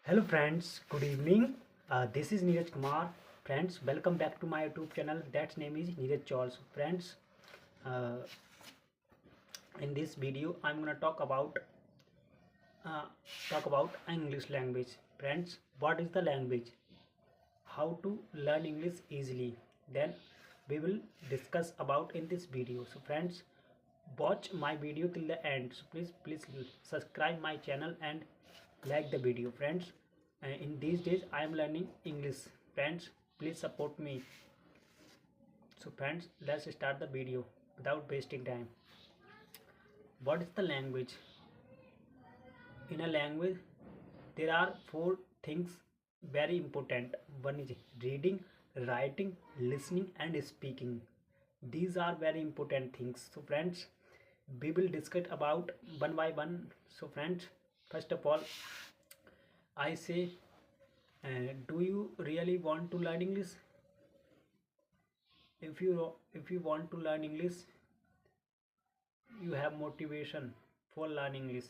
Hello friends, good evening. This is Neeraj Kumar. Friends, welcome back to my YouTube channel. That name is Neeraj Charles. Friends, uh, in this video, I'm gonna uh, talk about English language. Friends, what is the language? How to learn English easily? Then we will discuss about in this video. So friends, watch my video till the end. So please subscribe my channel and like the video. Friends, in these days I am learning English. Friends, please support me. So friends, let's start the video without wasting time. What is the language? In a language there are four things very important. One is reading, writing, listening and speaking. These are very important things. So friends, we will discuss about one by one. So friends, first of all, I say, do you really want to learn English? If you want to learn English, you have motivation for learning English.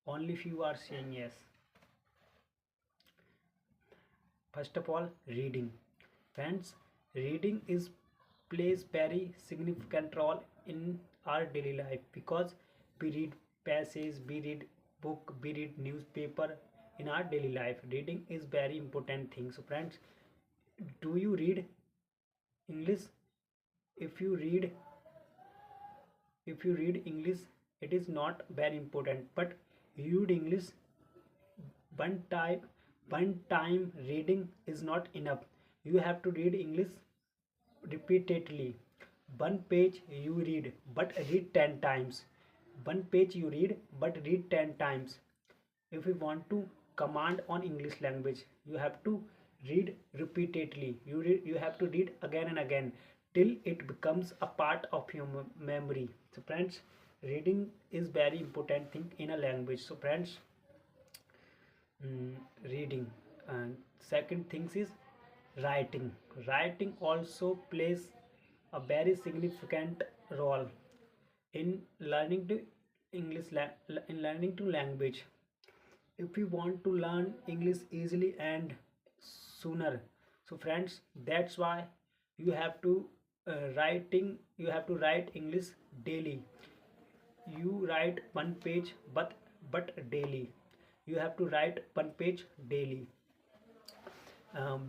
Only if you are saying yes. First of all, reading. Friends, reading is plays very significant role in our daily life because we read passages, we read book, we read newspaper in our daily life. Reading is very important thing. So friends, do you read English? If you read English, it is not very important, but you read English one time. One time reading is not enough. You have to read English repeatedly. One page you read but read 10 times. One page you read but read 10 times. If you want to command on English language, you have to read repeatedly. You have to read again and again till it becomes a part of your memory. So friends, reading is very important thing in a language. So friends, reading. And second things is writing. Writing also plays a very significant role in learning to in learning to language. If you want to learn English easily and sooner, so friends, that's why you have to write English daily. You write one page, but daily. You have to write one page daily.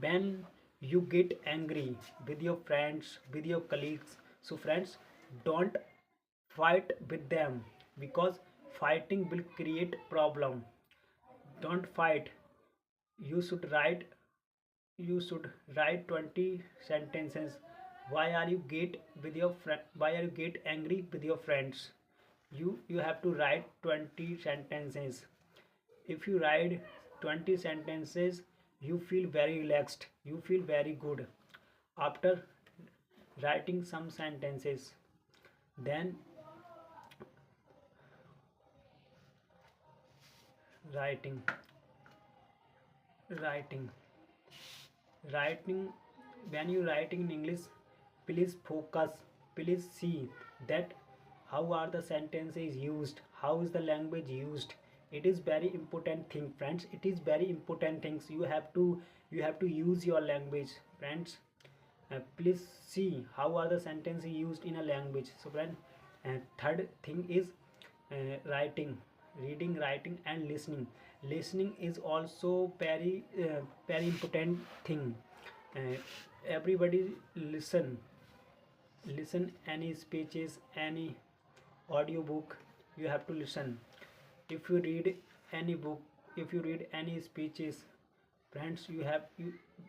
When you get angry with your friends, with your colleagues, so friends, don't fight with them because fighting will create problem. Don't fight. You should write. You should write 20 sentences. Why are you get with your friend? Why are you get angry with your friends? You have to write 20 sentences. If you write 20 sentences, you feel very relaxed, you feel very good after writing some sentences. Then writing writing writing when you writing in English, please focus. Please see that how are the sentences used, how is the language used. It is very important thing, friends. It is very important things. You have to use your language, friends. Please see how are the sentences used in a language. So friend, third thing is writing. Reading, writing and listening. Listening is also very important thing. uh, Everybody listen any speeches, any audiobook. You have to listen. If you read any book, if you read any speeches, friends, you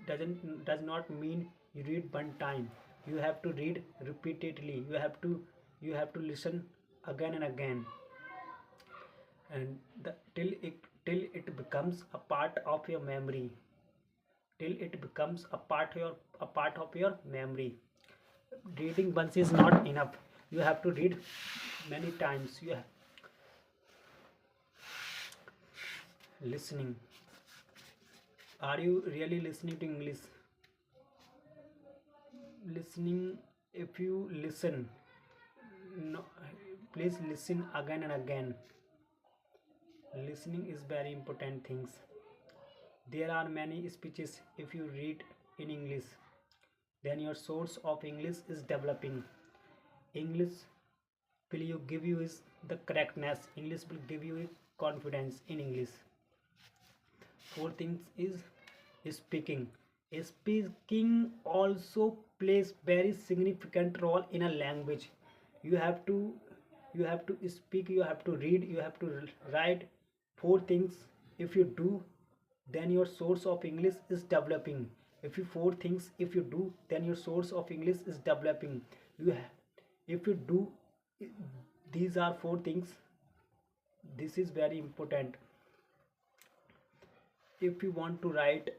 does not mean you read one time. You have to read repeatedly. You have to listen again and again, and till it becomes a part of your memory. Till it becomes a part of your memory. Reading once is not enough. You have to read many times. You have listening. Are you really listening to English? Listening. If you listen, no, please listen again and again. Listening is very important things. There are many speeches. If you read in English, then your source of English is developing. English will you give you is the correctness. English will give you confidence in English. Fourth things is speaking. Speaking also plays very significant role in a language. You have to speak, you have to read, you have to write. Four things if you do, then your source of English is developing. If you four things if you do, then your source of English is developing. If you do these are four things, this is very important. If you want to write,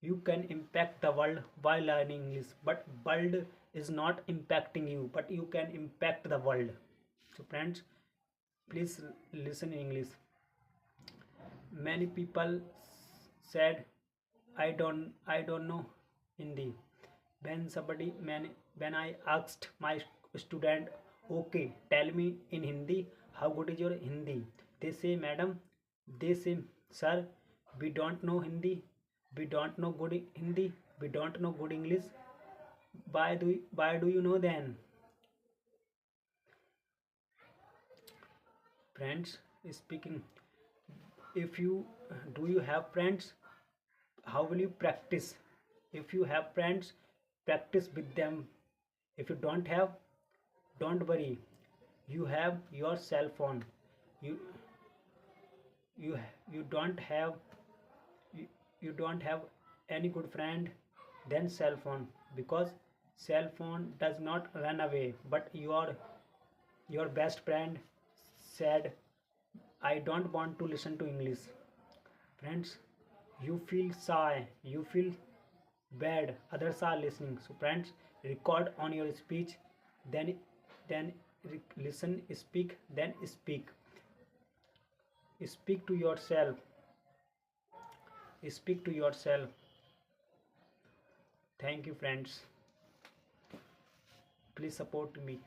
you can impact the world by learning English, but world is not impacting you, but you can impact the world. So friends, please listen in English. Many people said, I don't know Hindi. When I asked my student, okay, tell me in Hindi, how good is your Hindi? They say, madam, they say, sir, we don't know Hindi, we don't know good Hindi, we don't know good English. Why do you know then? Friends, speaking, if you do you have friends, how will you practice? If you have friends, practice with them. If you don't have, don't worry, you have your cell phone. You you you don't have, you, you don't have any good friend than cell phone, because cell phone does not run away, but your best friend said, I don't want to listen to English. Friends, you feel shy, you feel bad, others are listening. So friends, record on your speech, then listen, speak, then speak to yourself, speak to yourself. Thank you friends, please support me.